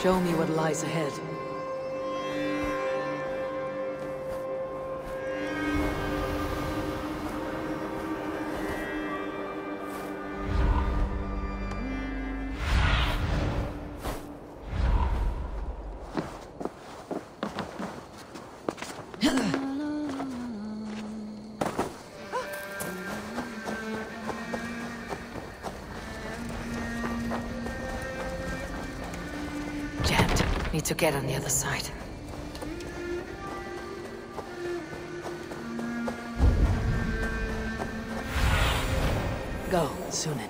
Show me what lies ahead. Need to get on the other side. Go, Sunan.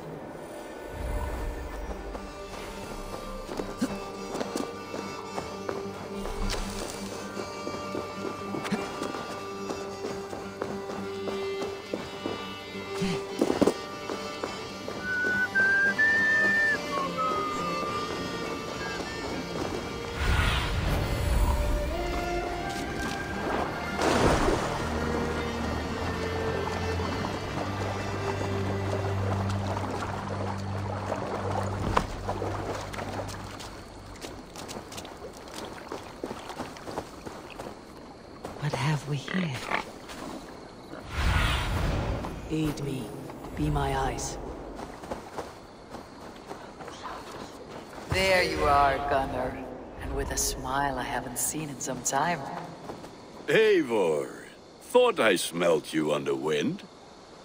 What have we here? Aid me. Be my eyes. There you are, Gunnar. And with a smile I haven't seen in some time. Eivor, thought I smelt you on the wind.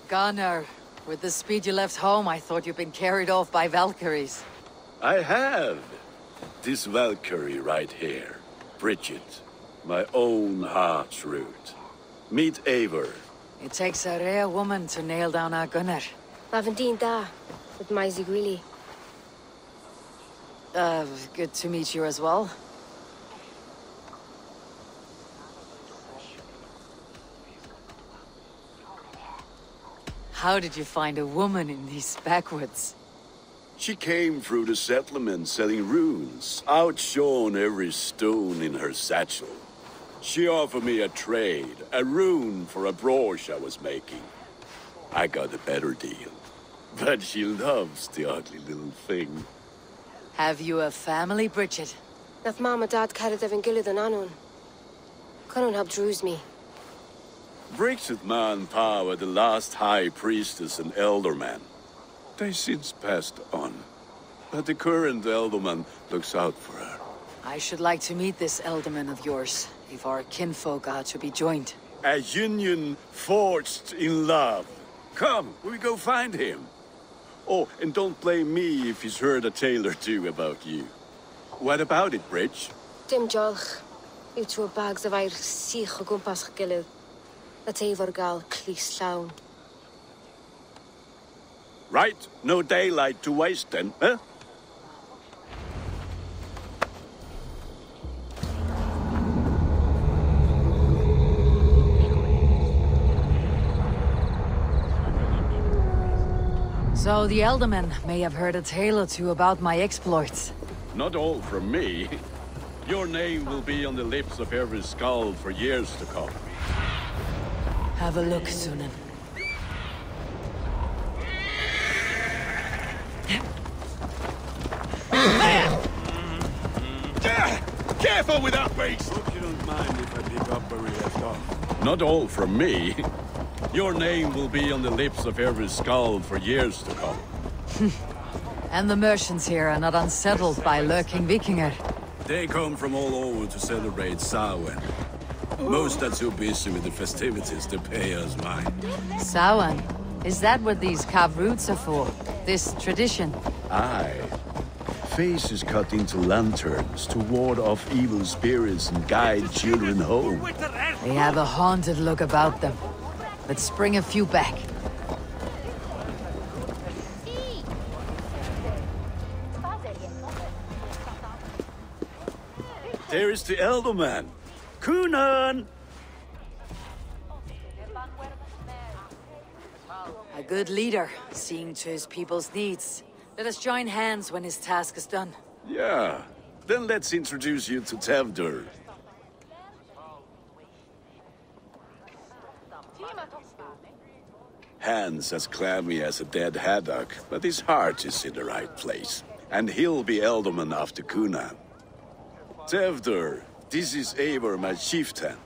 Gunnar, with the speed you left home, I thought you'd been carried off by Valkyries. I have. This Valkyrie right here. Bridget. My own heart's root. Meet Eivor. It takes a rare woman to nail down our Gunnar. Lavendine da, with Maisy Grilly. Good to meet you as well. How did you find a woman in these backwoods? She came through the settlement selling runes, outshone every stone in her satchel. She offered me a trade, a rune for a brooch I was making. I got a better deal. But she loves the ugly little thing. Have you a family, Bridget? Naf mama dad carried Evan Gillid and Anun. Cannon help druise me. Brixitman Power, the last High Priestess and Elderman. They since passed on. But the current Elderman looks out for her. I should like to meet this Elderman of yours, if our kinfolk are to be joined. A union forged in love. Come, we go find him. Oh, and don't blame me if he's heard a tale or two about you. What about it, Bridge? Dim jolch. Yw trwy bags of air sych o gwmpas gilydd. A teifr gael clis llawn. Right, no daylight to waste then, huh? So the Elderman may have heard a tale or two about my exploits. Not all from me. Your name will be on the lips of every skull for years to come. Have a look, Sunan. Careful with that beast! Hope you don't mind if I pick up where we left off. Not all from me. Your name will be on the lips of every skull for years to come. And the merchants here are not unsettled by lurking Vikinger. They come from all over to celebrate Samhain. Most are too busy with the festivities to pay us mind. Samhain? Is that what these carved roots are for? This tradition? Aye. Faces cut into lanterns to ward off evil spirits and guide children home. They have a haunted look about them. Let's bring a few back. There is the Elderman. Kunan! A good leader, seeing to his people's needs. Let us join hands when his task is done. Yeah. Then let's introduce you to Tevdur. Hands as clammy as a dead haddock, but his heart is in the right place. And he'll be Elderman after Kunan. Tevdur, this is Eivor, my chieftain.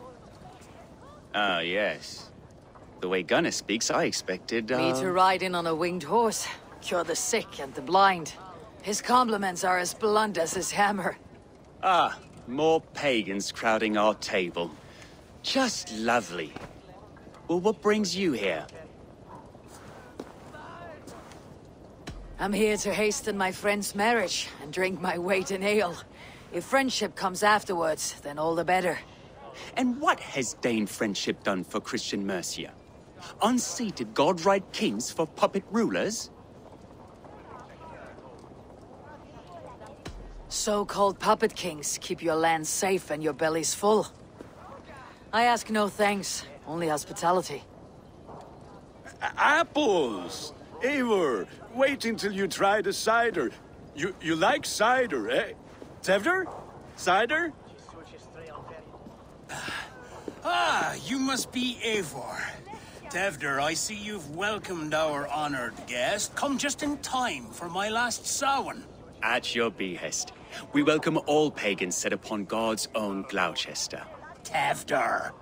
Ah, yes. The way Gunnar speaks, I expected, Me to ride in on a winged horse, cure the sick and the blind. His compliments are as blunt as his hammer. Ah, more pagans crowding our table. Just lovely. Well, what brings you here? I'm here to hasten my friend's marriage and drink my weight in ale. If friendship comes afterwards, then all the better. And what has Dane friendship done for Christian Mercia? Unseated godright kings for puppet rulers? So-called puppet kings keep your lands safe and your bellies full. I ask no thanks, only hospitality. Apples! Eivor, wait until you try the cider. You like cider, eh? Tevdur? Cider? Ah, you must be Eivor. Tevdur, I see you've welcomed our honored guest. Come just in time for my last Samhain. At your behest. We welcome all pagans set upon God's own Gloucester. Tevdur,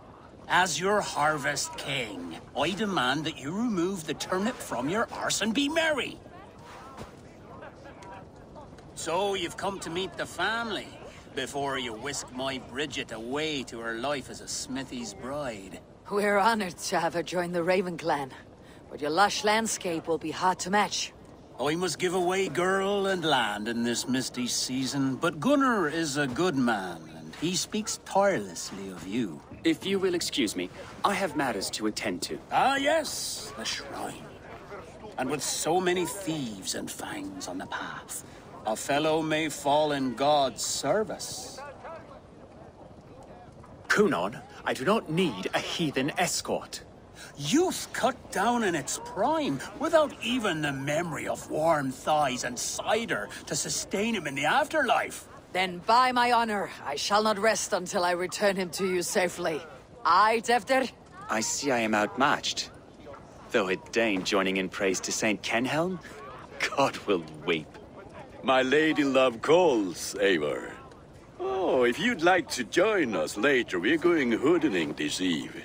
as your harvest king, I demand that you remove the turnip from your arse and be merry. So you've come to meet the family, before you whisk my Bridget away to her life as a smithy's bride. We're honored to have her join the Raven clan, but your lush landscape will be hard to match. I must give away girl and land in this misty season, but Gunnar is a good man, and he speaks tirelessly of you. If you will excuse me, I have matters to attend to. Ah, yes, the shrine. And with so many thieves and fangs on the path, a fellow may fall in God's service. Kunon, I do not need a heathen escort. Youth cut down in its prime, without even the memory of warm thighs and cider to sustain him in the afterlife. Then by my honor, I shall not rest until I return him to you safely. Aye, Tevdur? I see I am outmatched. Though a Dane joining in praise to Saint Kenhelm, God will weep. My lady love calls, Eivor. Oh, if you'd like to join us later, we're going hoodening this eve.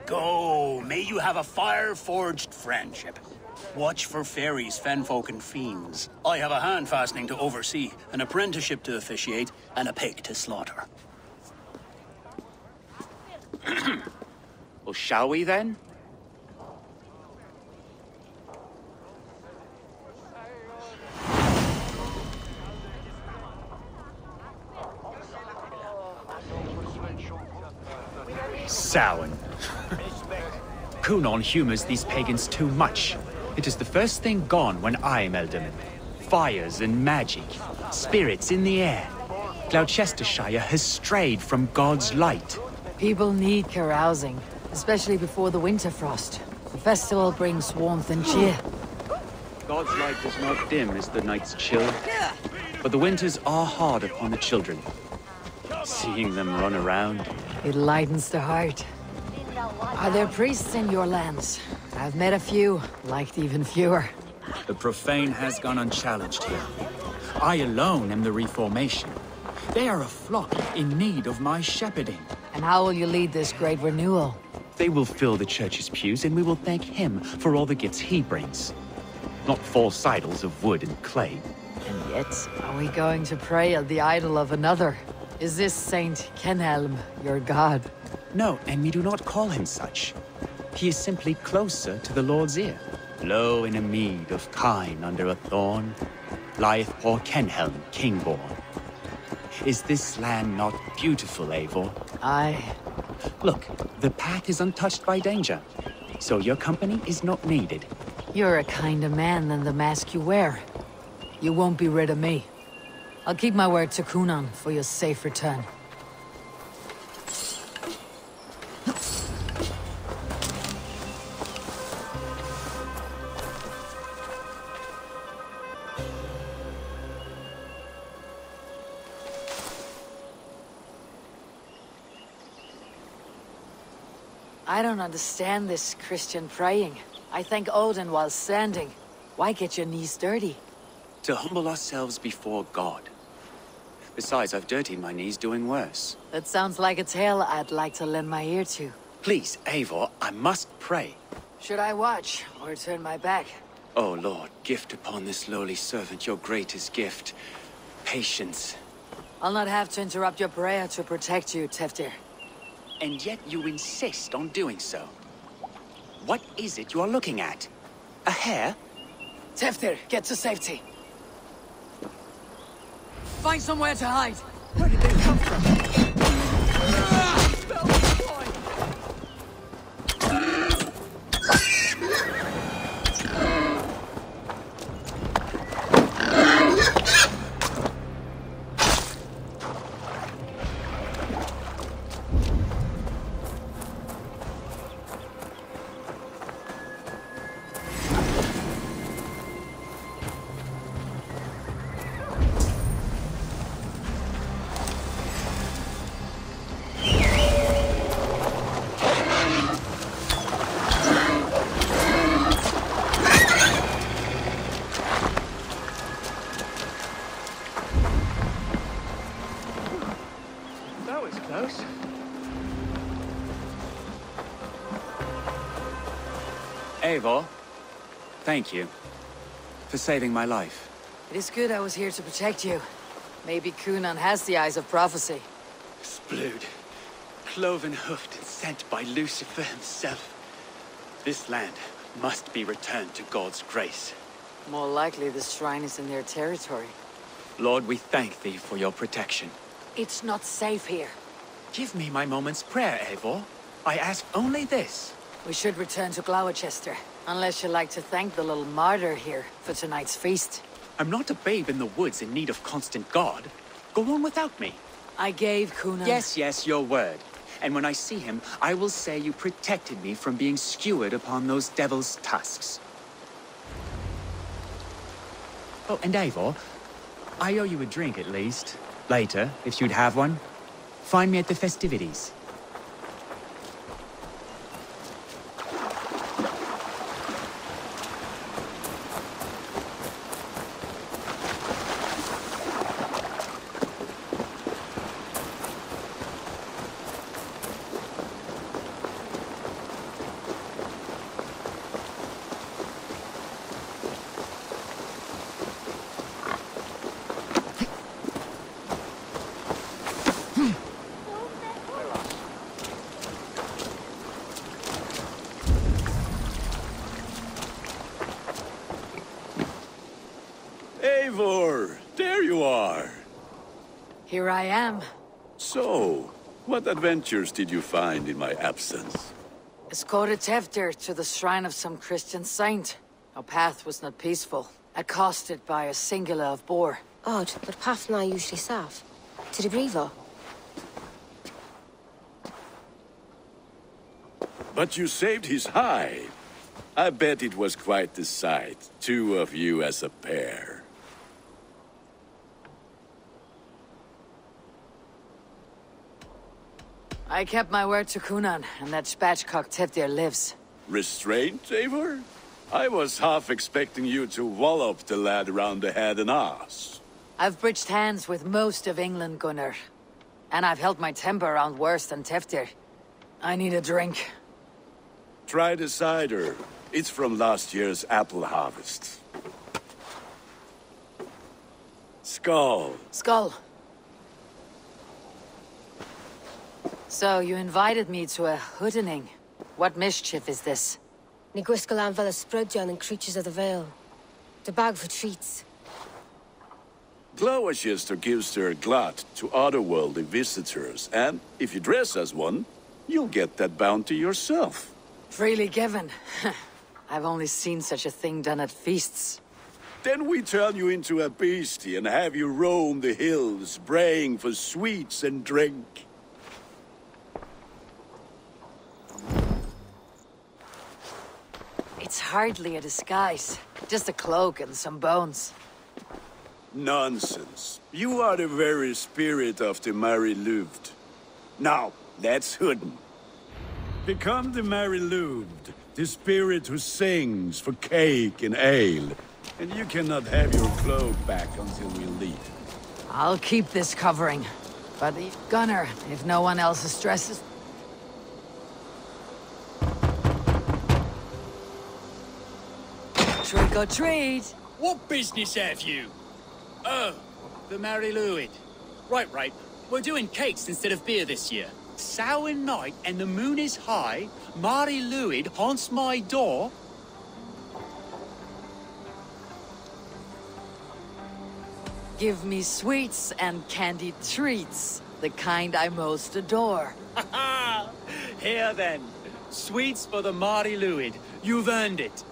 go. May you have a fire-forged friendship. Watch for fairies, fenfolk, and fiends. I have a hand fastening to oversee, an apprenticeship to officiate, and a pig to slaughter. Well, shall we then? Samhain. Cunon humors these pagans too much. It is the first thing gone when I am Elderman. Fires and magic, spirits in the air. Gloucestershire has strayed from God's light. People need carousing, especially before the winter frost. The festival brings warmth and cheer. God's light does not dim as the nights chill, but the winters are hard upon the children. Seeing them run around. It lightens the heart. Are there priests in your lands? I've met a few, liked even fewer. The profane has gone unchallenged here. I alone am the Reformation. They are a flock in need of my shepherding. And how will you lead this great renewal? They will fill the church's pews, and we will thank him for all the gifts he brings. Not false idols of wood and clay. And yet, are we going to pray at the idol of another? Is this Saint Kenelm your god? No, and we do not call him such. He is simply closer to the Lord's ear. Lo, in a mead of kine under a thorn, lieth poor Kenhelm, king-born. Is this land not beautiful, Eivor? Aye. Look, the path is untouched by danger, so your company is not needed. You're a kinder man than the mask you wear. You won't be rid of me. I'll keep my word to Cunon for your safe return. I don't understand this Christian praying. I thank Odin while standing. Why get your knees dirty? To humble ourselves before God. Besides, I've dirtied my knees doing worse. That sounds like a tale I'd like to lend my ear to. Please, Eivor, I must pray. Should I watch, or turn my back? Oh Lord, gift upon this lowly servant your greatest gift. Patience. I'll not have to interrupt your prayer to protect you, Teftir. And yet you insist on doing so. What is it you are looking at? A hare? Teftir, get to safety. Find somewhere to hide. Where did they come from? Eivor, thank you for saving my life. It is good I was here to protect you. Maybe Cunon has the eyes of prophecy. Splood, cloven-hoofed and sent by Lucifer himself. This land must be returned to God's grace. More likely the shrine is in their territory. Lord, we thank thee for your protection. It's not safe here. Give me my moment's prayer, Eivor. I ask only this. We should return to Gloucester, unless you'd like to thank the little martyr here for tonight's feast. I'm not a babe in the woods in need of constant guard. Go on without me. I gave Cunon... Yes, your word. And when I see him, I will say you protected me from being skewered upon those devil's tusks. Oh, and Eivor, I owe you a drink at least. Later, if you'd have one. Find me at the festivities. you are. Here I am. So, what adventures did you find in my absence? Escorted Tevdir to the shrine of some Christian saint. Our path was not peaceful, accosted by a singular of boar. Odd, but path na usually safe. To the Grievo. But you saved his hide. I bet it was quite the sight, two of you as a pair. I kept my word to Kunan, and that spatchcock Tevdir lives. Restraint, Eivor? I was half expecting you to wallop the lad around the head and ass. I've bridged hands with most of England, Gunnar. And I've held my temper around worse than Tevdir. I need a drink. Try the cider. It's from last year's apple harvest. Skull. Skull. So, you invited me to a hoodening. What mischief is this? Ni gwisgal an fel ysbrydion and creatures of the Vale. The bag for treats. Glowachester gives their glut to otherworldly visitors, and if you dress as one, you'll get that bounty yourself. Freely given. I've only seen such a thing done at feasts. Then we turn you into a beastie and have you roam the hills, braying for sweets and drink. It's hardly a disguise. Just a cloak and some bones. Nonsense. You are the very spirit of the Mary Louved. Now, let's hoodin. Become the Mary Louved, the spirit who sings for cake and ale. And you cannot have your cloak back until we leave. I'll keep this covering. But Gunnar, if no one else stresses... Trick or treat! What business have you? Oh, the Mary Louid. Right. We're doing cakes instead of beer this year. Sour night and the moon is high. Mary Louid haunts my door. Give me sweets and candied treats. The kind I most adore. Here then. Sweets for the Mary Louid. You've earned it.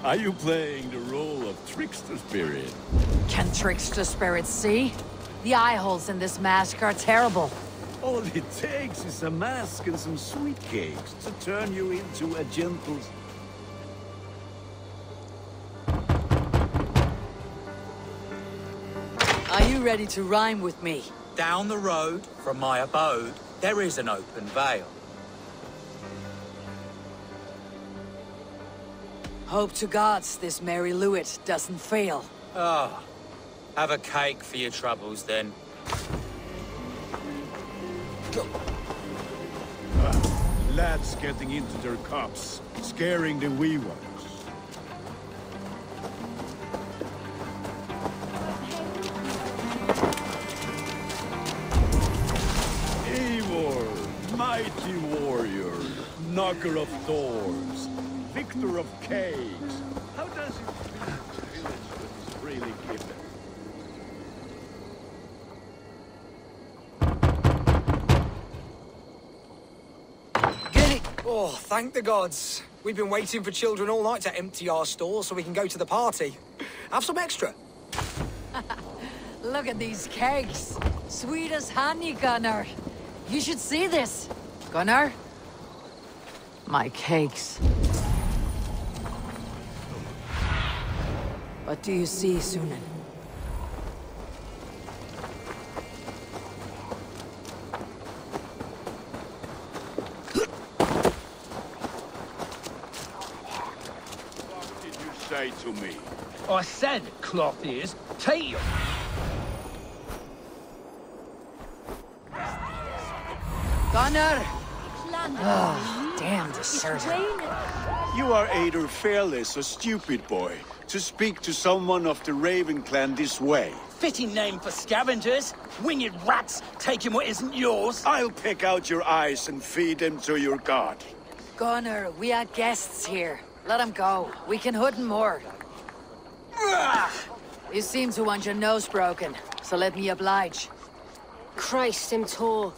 Are you playing the role of trickster spirit? Can trickster spirits see? The eye holes in this mask are terrible. All it takes is a mask and some sweet cakes to turn you into a gentle... Are you ready to rhyme with me? Down the road from my abode, there is an open vale. Hope to gods this Mary Louid doesn't fail. Ah, have a cake for your troubles then. Lads getting into their cups, scaring the wee ones. Eivor, mighty warrior, knocker of doors, victor of caves. How does it feel to village what is freely given? Oh, thank the gods. We've been waiting for children all night to empty our stores so we can go to the party. Have some extra. Look at these cakes. Sweet as honey, Gunnar. You should see this. Gunnar? My cakes. What do you see, Sunan? What did you say to me? I said, cloth ears, take you. Gunnar! Damn deserter. You are either fearless or stupid, boy, to speak to someone of the Raven clan this way. Fitting name for scavengers. Winged rats taking what isn't yours. I'll pick out your eyes and feed them to your god. Gunnar, we are guests here. Let him go. We can hood more. You seem to want your nose broken, so let me oblige. Christ, him tall.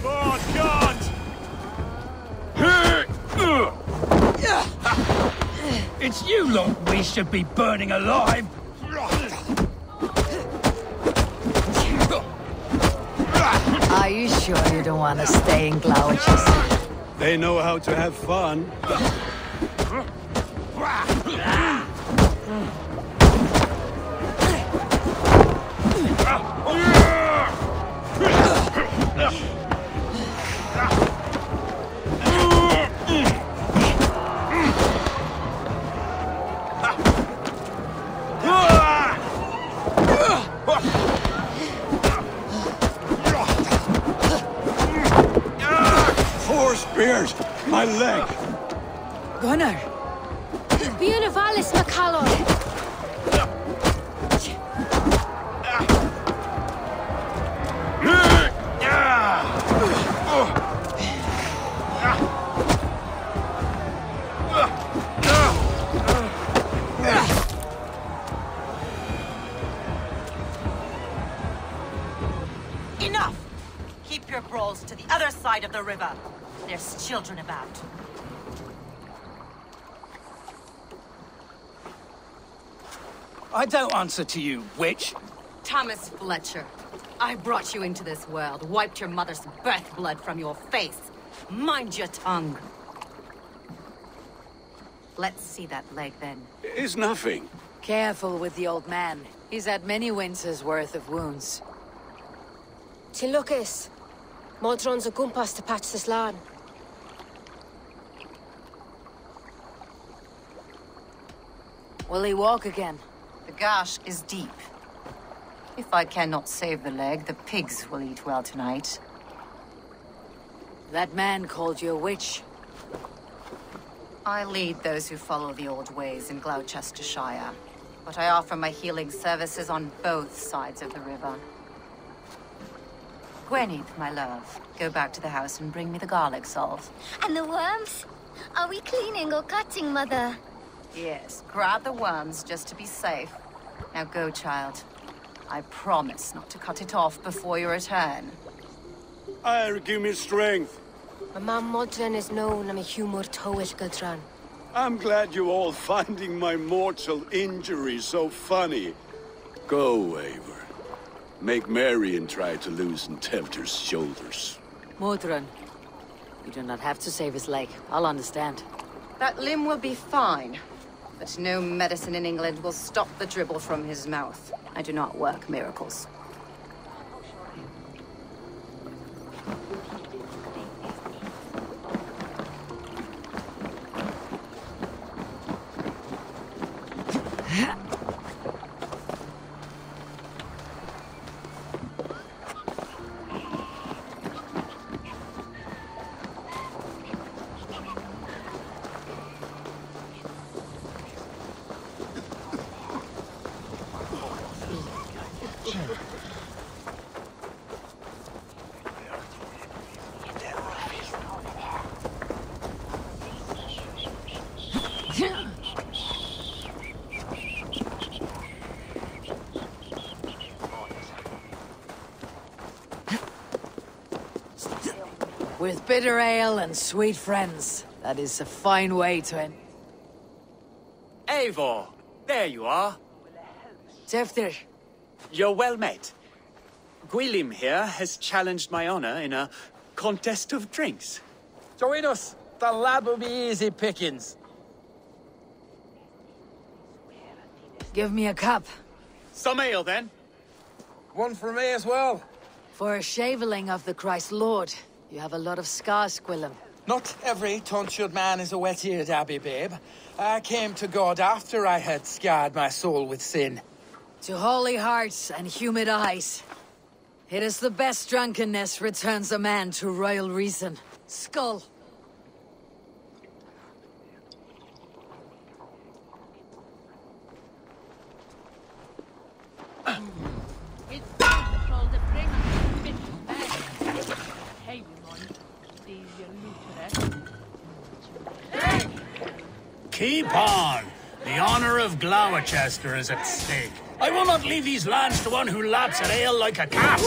Oh, God! It's you lot we should be burning alive! Are you sure you don't want to stay in Gloucester? They know how to have fun. Four spears! My leg! Gunnar! Bionavalis Macallor! Enough! Keep your brawls to the other side of the river. There's children about. I don't answer to you, witch. Thomas Fletcher, I brought you into this world, wiped your mother's birth blood from your face. Mind your tongue. Let's see that leg, then. It's nothing. Careful with the old man. He's had many winters' worth of wounds. Tilukis. Modron's a gumpas to patch this land. Will he walk again? The gash is deep. If I cannot save the leg, the pigs will eat well tonight. That man called you a witch. I lead those who follow the old ways in Gloucestershire, but I offer my healing services on both sides of the river. Gweneth, my love, go back to the house and bring me the garlic salve. And the worms? Are we cleaning or cutting, Mother? Yes, grab the worms just to be safe. Now go, child. I promise not to cut it off before your return. Give me strength. My mam Modron is known am a humor towish Gudran. I'm glad you all finding my mortal injury so funny. Go, Eivor. Make merry and try to loosen Telter's shoulders. Modron, you do not have to save his leg. I'll understand. That limb will be fine, but no medicine in England will stop the dribble from his mouth. I do not work miracles. With bitter ale and sweet friends. That is a fine way to end. Eivor, there you are. Teftir, You're well met. Gwilym here has challenged my honor in a contest of drinks. Join us. The lad will be easy pickings. give me a cup. Some ale, then. One for me as well. For a shaveling of the Christ Lord, you have a lot of scars, Gwilym. Not every tonsured man is a wet-eared abbey, babe. I came to God after I had scarred my soul with sin. To holy hearts and humid eyes. It is the best drunkenness returns a man to royal reason. Skull. Keep on! The honor of Gloucester is at stake. I will not leave these lands to one who laps at ale like a cat.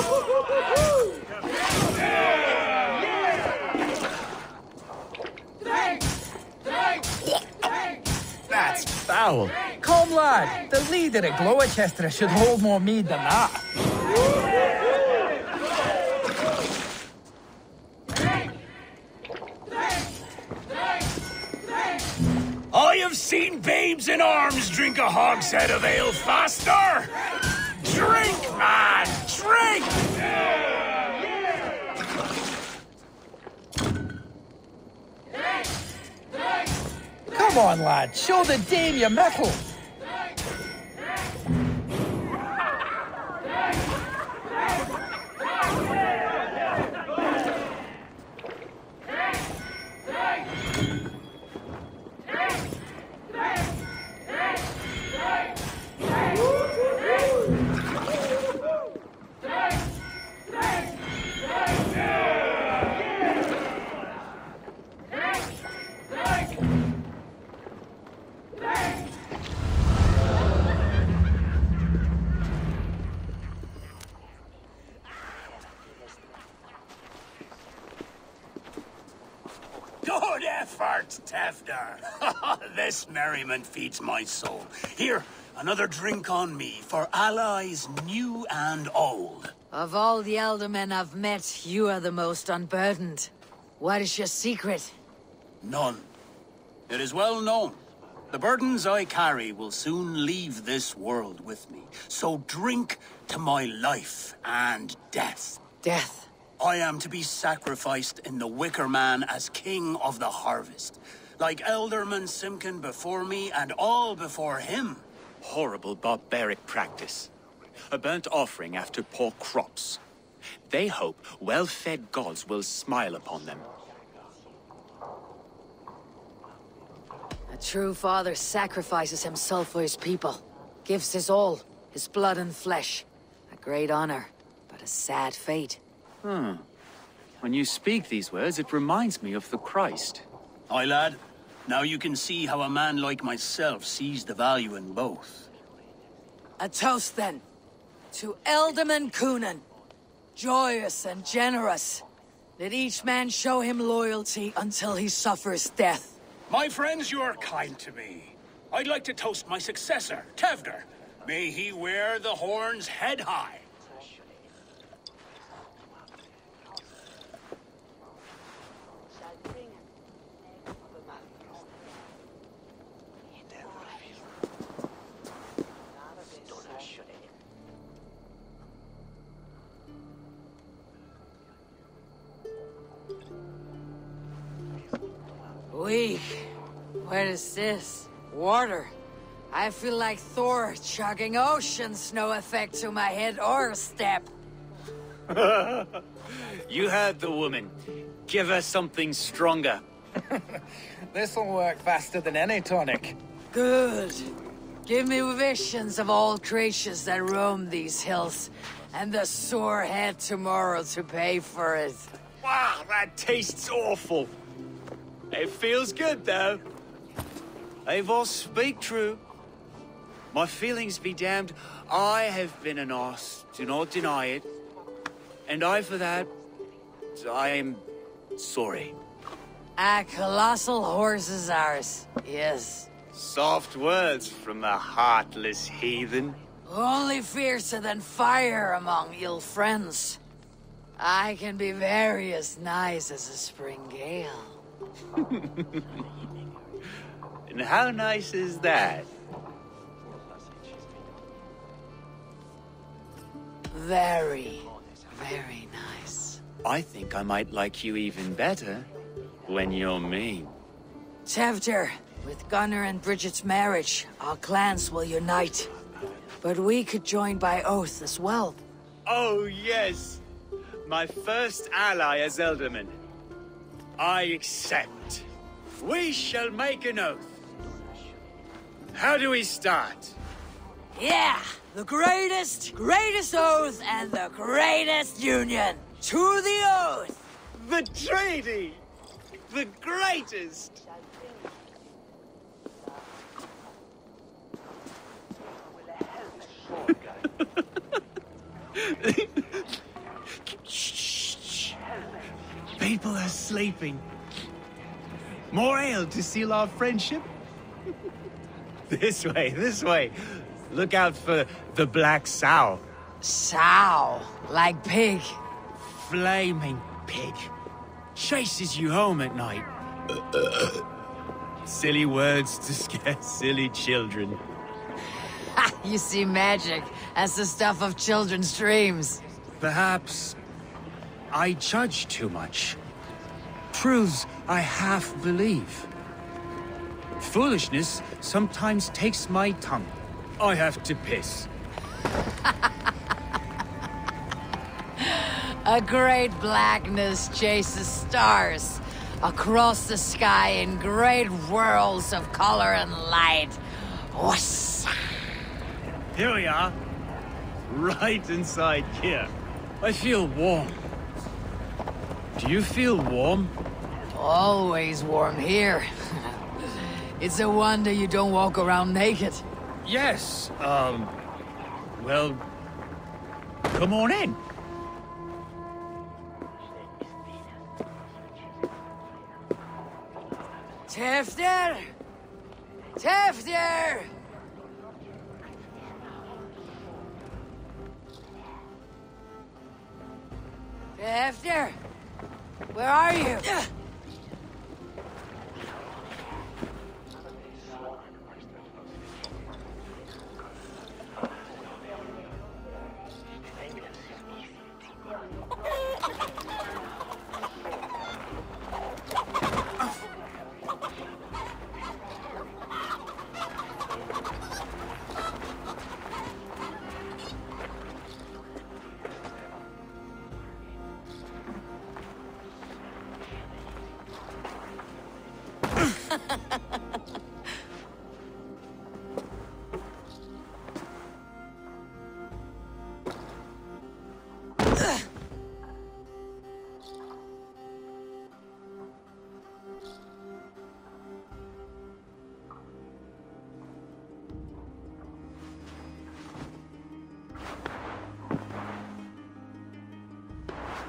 That's foul. Come, lad. The leader at Gloucester should hold more mead than that. I have seen babes in arms drink a hogshead of ale faster! Drink, man! Drink! Come on, lad. Show the dame your mettle. Good effort, Tevder. This merriment feeds my soul. Here, another drink on me for allies new and old. Of all the eldermen I've met, you are the most unburdened. What is your secret? None. It is well known. The burdens I carry will soon leave this world with me. So drink to my life and death. Death? I am to be sacrificed in the Wicker Man as king of the harvest. Like Elderman Simkin before me and all before him. Horrible barbaric practice. A burnt offering after poor crops. They hope well-fed gods will smile upon them. A true father sacrifices himself for his people. Gives his all, his blood and flesh. A great honor, but a sad fate. When you speak these words, it reminds me of the Christ. Aye, lad. Now you can see how a man like myself sees the value in both. A toast, then. To Elderman Coonan. Joyous and generous. Let each man show him loyalty until he suffers death. My friends, you are kind to me. I'd like to toast my successor, Tevder. May he wear the horns head high. Weak. What is this? Water. I feel like Thor chugging oceans. No effect to my head or step. You heard the woman. Give her something stronger. This'll work faster than any tonic. Good. Give me visions of all creatures that roam these hills, and the sore head tomorrow to pay for it. Wow, that tastes awful. It feels good, though. Eivor, speak true. My feelings be damned. I have been an arse, do not deny it. And I, for that, I am sorry. A colossal horse is ours, yes. Soft words from the heartless heathen. Only fiercer than fire among ill friends. I can be very as nice as a spring gale. And how nice is that? Very, very nice. I think I might like you even better when you're mean. Tevder, with Gunnar and Bridget's marriage, our clans will unite. But we could join by oath as well. Oh, yes. My first ally as Elderman. I accept. We shall make an oath. How do we start? Yeah! The greatest oath and the greatest union! To the oath! The treaty! The greatest! Shh. People are sleeping. More ale to seal our friendship? This way. Look out for the black sow. Sow, like pig. Flaming pig. Chases you home at night. Silly words to scare silly children. You see magic. That's the stuff of children's dreams. Perhaps I judge too much. Truths I half believe. Foolishness sometimes takes my tongue. I have to piss. A great blackness chases stars across the sky in great whirls of color and light. Whoosh. Here we are. Right inside here. I feel warm. Do you feel warm? Always warm here. It's a wonder you don't walk around naked. Yes, well, come on in. Tefter! Tefter! Tefter! Where are you?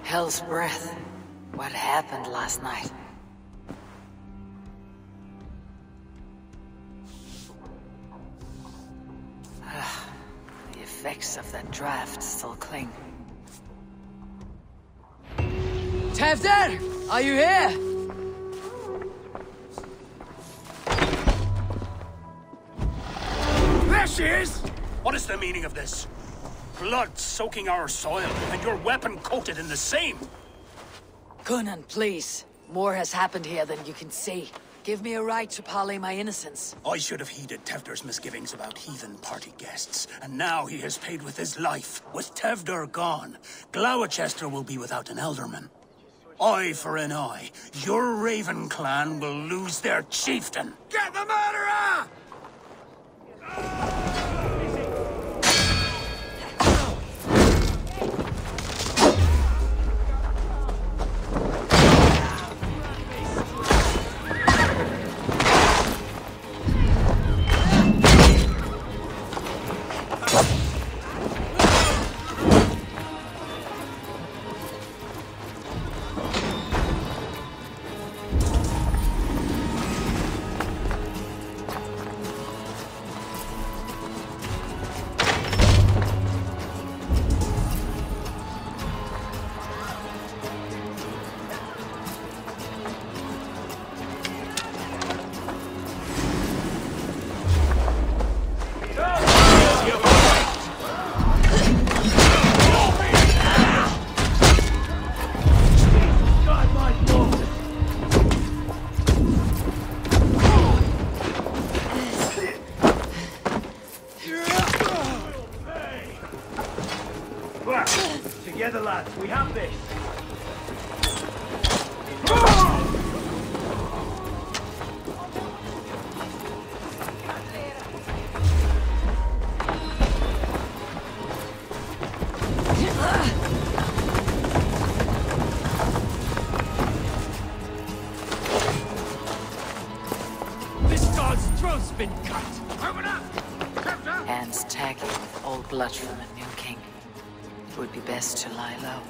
Hell's breath. What happened last night? The effects of that draft still cling. Tefter! Are you here? There she is! What is the meaning of this? Blood soaking our soil, and your weapon coated in the same! Coonan, please. More has happened here than you can see. Give me a right to parley my innocence. I should have heeded Tevder's misgivings about heathen party guests, and now he has paid with his life. With Tevder gone, Gloucester will be without an elderman. Eye for an eye. Your Raven clan will lose their chieftain. Get the murderer! Together, lads, we have this. This god's throat's been cut. Open up! Chapter! Hands tacky with old blood from a new king. It would be best to lie low.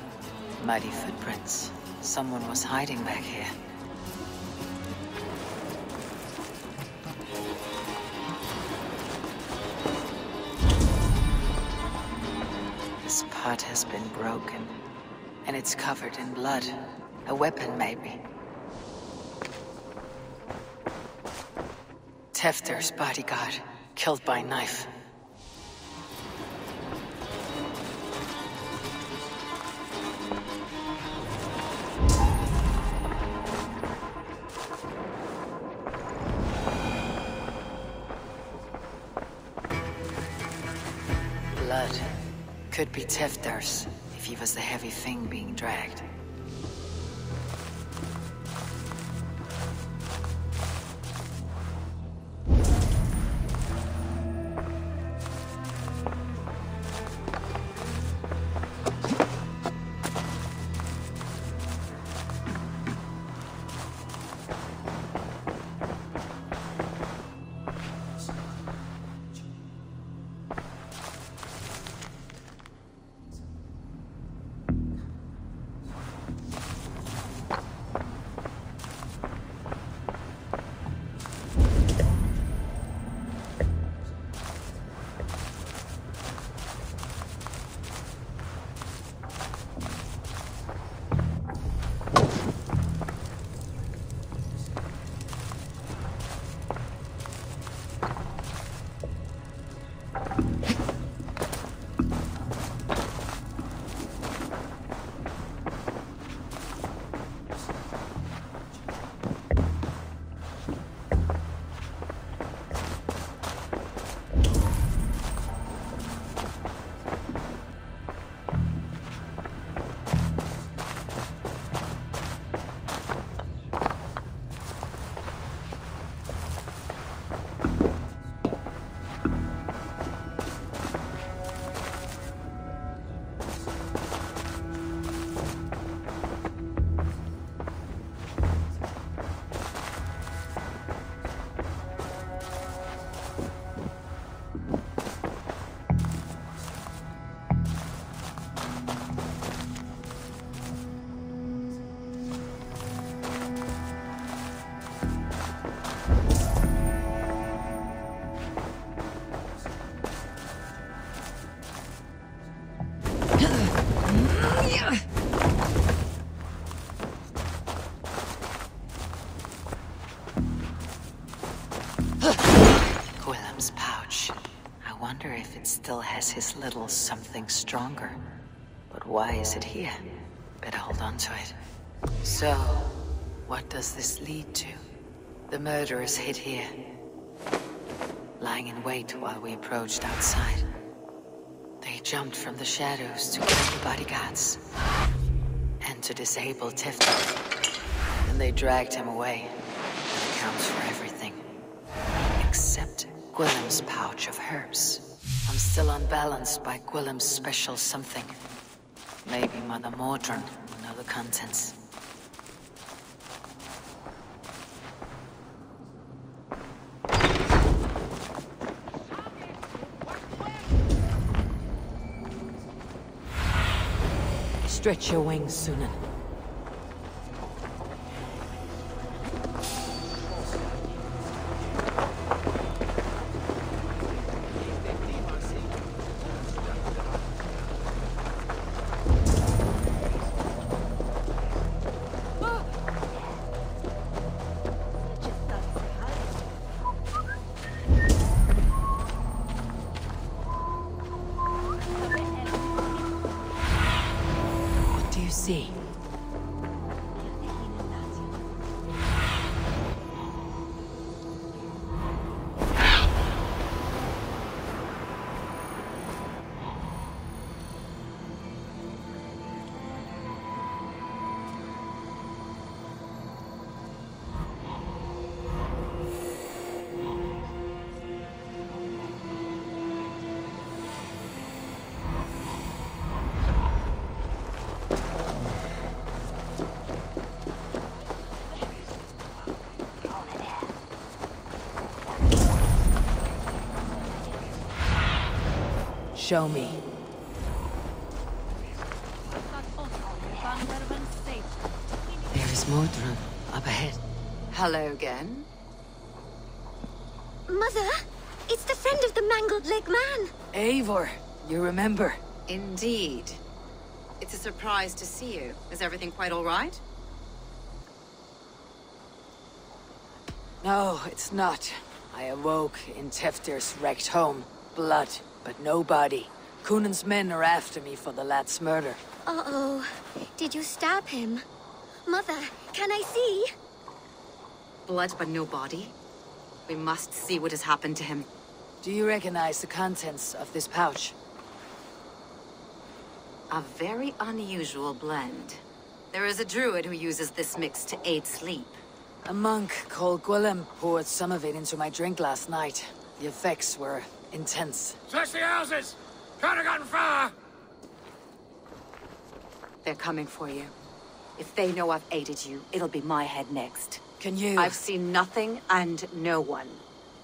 Mighty footprints. Someone was hiding back here. This pot has been broken, and it's covered in blood. A weapon, maybe. Tefder's bodyguard, killed by knife. Blood. Could be Tefder's, if he was the heavy thing being dragged. Gwilym's pouch. I wonder if it still has his little something stronger. But why is it here? Better hold on to it. So, what does this lead to? The murderers hid here, lying in wait while we approached outside. They jumped from the shadows to kill the bodyguards and to disable Tefder. Then they dragged him away. That accounts for everything. Except Gwilym's pouch of herbs. I'm still unbalanced by Gwilym's special something. Maybe Mother Mordran will know the contents. Stretch your wings, Sunan. See, Show me. There is Mordran up ahead. Hello again. Mother, it's the friend of the mangled leg man. Eivor, you remember? Indeed. It's a surprise to see you. Is everything quite all right? No, it's not. I awoke in Teftir's wrecked home. Blood, but no body. Cunan's men are after me for the lad's murder. Uh-oh. Did you stab him? Mother, can I see? Blood but no body? We must see what has happened to him. Do you recognize the contents of this pouch? A very unusual blend. There is a druid who uses this mix to aid sleep. A monk called Gwilym poured some of it into my drink last night. The effects were intense. Search the houses! Could have gotten far! They're coming for you. If they know I've aided you, it'll be my head next. Can you... I've seen nothing and no one.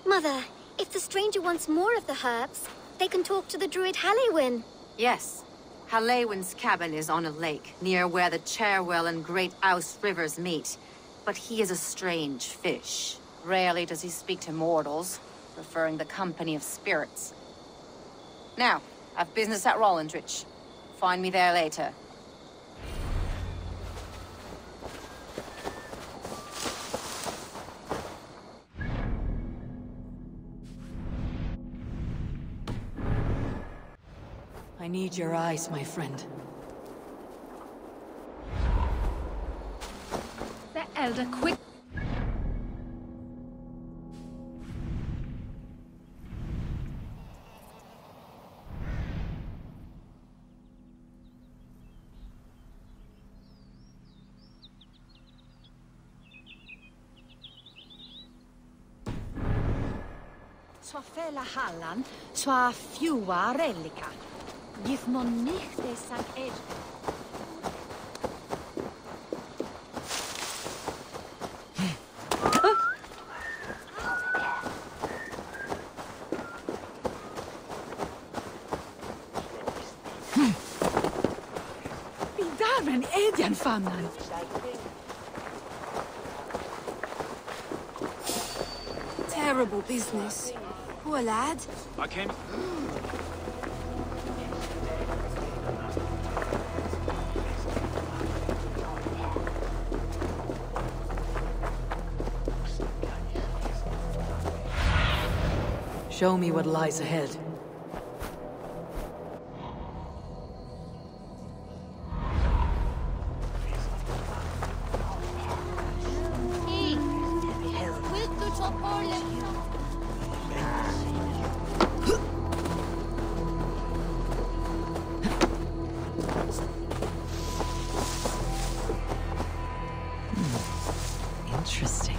Mother, if the stranger wants more of the herbs, they can talk to the druid Halewyn. Yes. Halewyn's cabin is on a lake, near where the Cherwell and Great Ouse rivers meet. But he is a strange fish. Rarely does he speak to mortals, preferring the company of spirits. Now, I've business at Rollindrich. Find me there later. I need your eyes, my friend. The elder quick. Sua fela hallan, sua fjua relica. Gif mon nicht sag ed. Bidarven edjan famnan. Terrible business. Poor lad. I came... Show me what lies ahead. Interesting.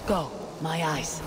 Go, my eyes.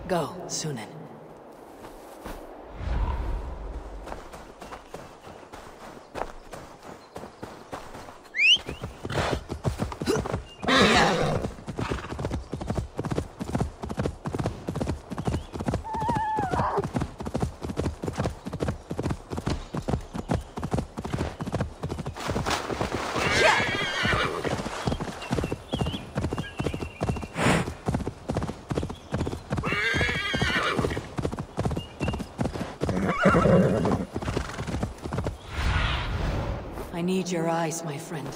Go, Sunan. I need your eyes, my friend.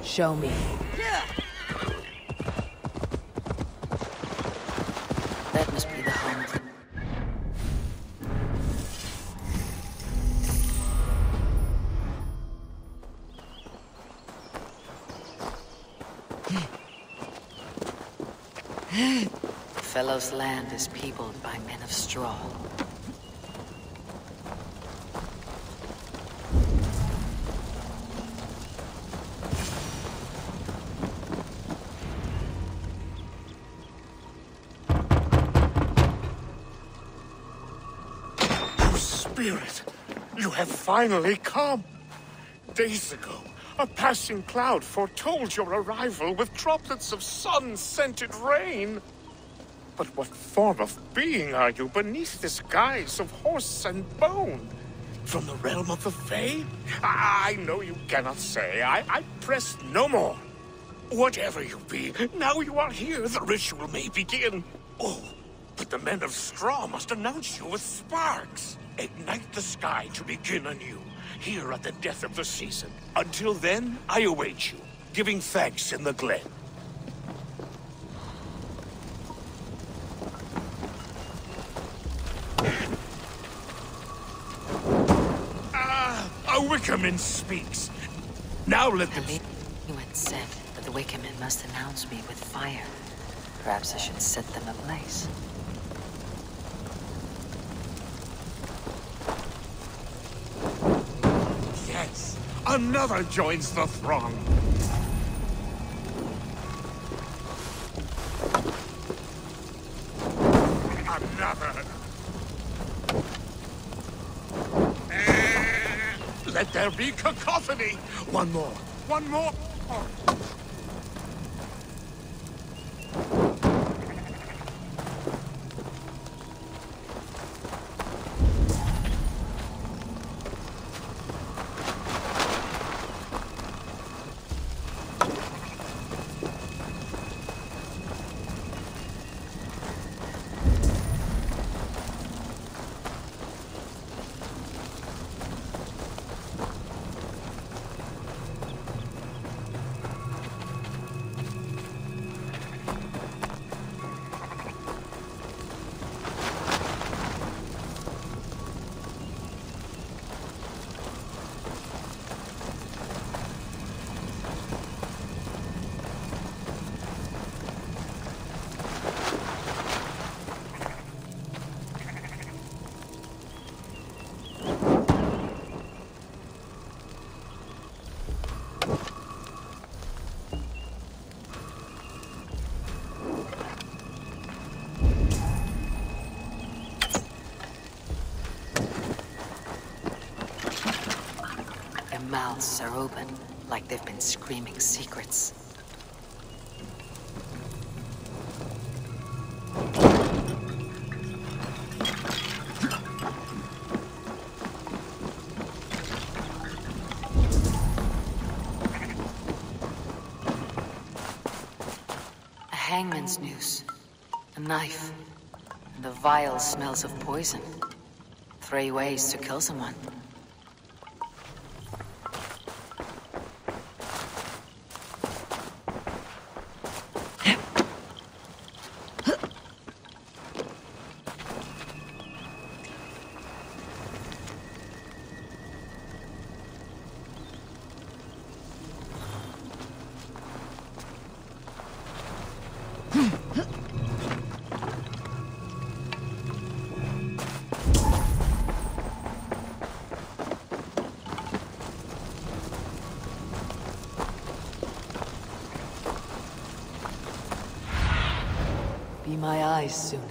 Show me. That must be the home of the... Fellow's land is peopled by men of straw. Spirit, you have finally come. Days ago, a passing cloud foretold your arrival with droplets of sun-scented rain. But what form of being are you beneath this guise of horse and bone? From the realm of the Fae? I know you cannot say. I press no more. Whatever you be, now you are here, the ritual may begin. Oh, but the men of straw must announce you with sparks. Ignite the sky to begin anew, here at the death of the season. Until then, I await you, giving thanks in the glen. A Wickerman speaks. Now let them... You had said that the Wickermen must announce me with fire. Perhaps I should set them ablaze. Yes, another joins the throng. Another. Let there be cacophony. One more. One more. Oh. Mouths are open, like they've been screaming secrets. hangman's noose, a knife, and the vile smells of poison. 3 ways to kill someone. Be my eyes, Sunan.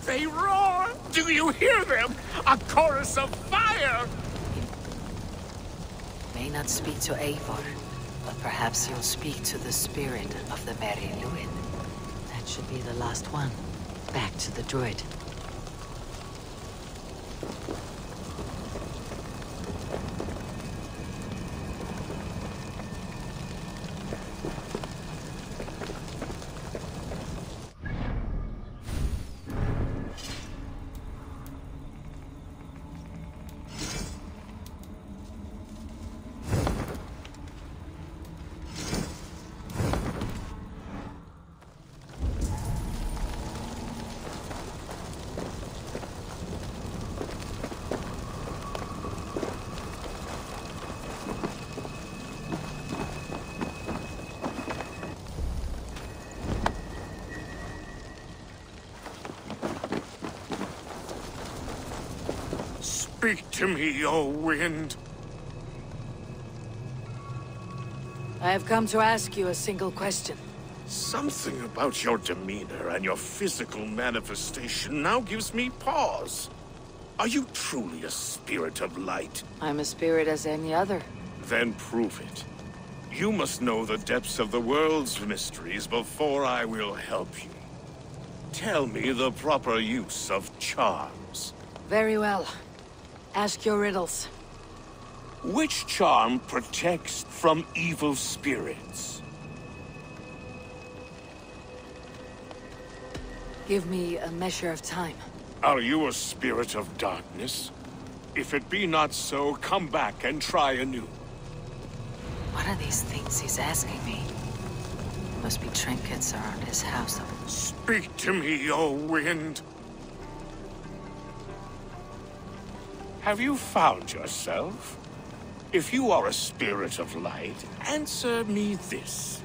They roar! Do you hear them? A chorus of fire! May not speak to Eivor, but perhaps you'll speak to the spirit of the Mary Luin. That should be the last one. Back to the druid. Speak to me, O wind. I have come to ask you a single question. Something about your demeanor and your physical manifestation now gives me pause. Are you truly a spirit of light? I'm a spirit as any other. Then prove it. You must know the depths of the world's mysteries before I will help you. Tell me the proper use of charms. Very well. Ask your riddles. Which charm protects from evil spirits? Give me a measure of time. Are you a spirit of darkness? If it be not so, come back and try anew. What are these things he's asking me? Must be trinkets around his house. Speak to me, O wind. Have you found yourself? If you are a spirit of light, answer me this.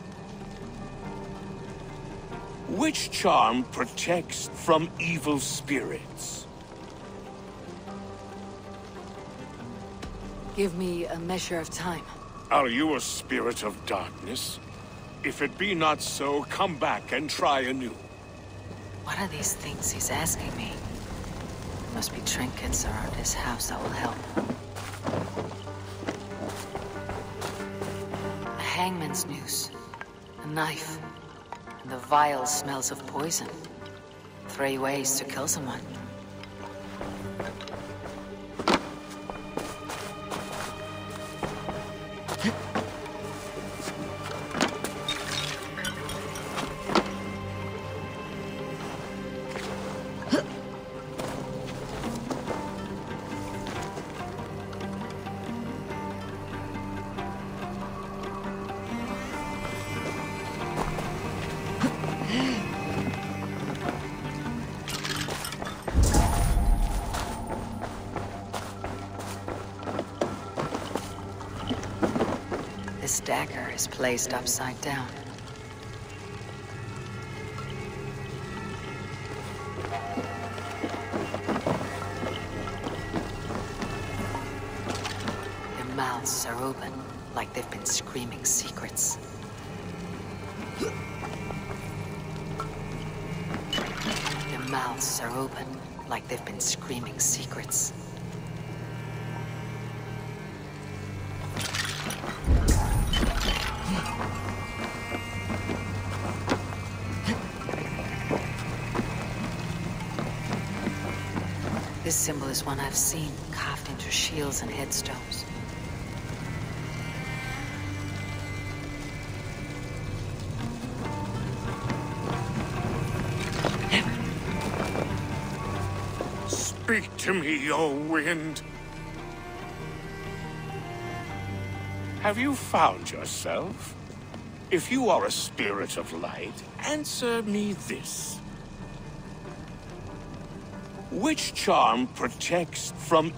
Which charm protects from evil spirits? Give me a measure of time. Are you a spirit of darkness? If it be not so, come back and try anew. What are these things he's asking me? Must be trinkets around his house that will help. A hangman's noose, a knife, and the vile smells of poison. 3 ways to kill someone. This dagger is placed upside down. Their mouths are open, like they've been screaming secrets. Their mouths are open, like they've been screaming secrets. This symbol is one I've seen, carved into shields and headstones. Speak to me, O wind. Have you found yourself? If you are a spirit of light, answer me this. Which charm protects from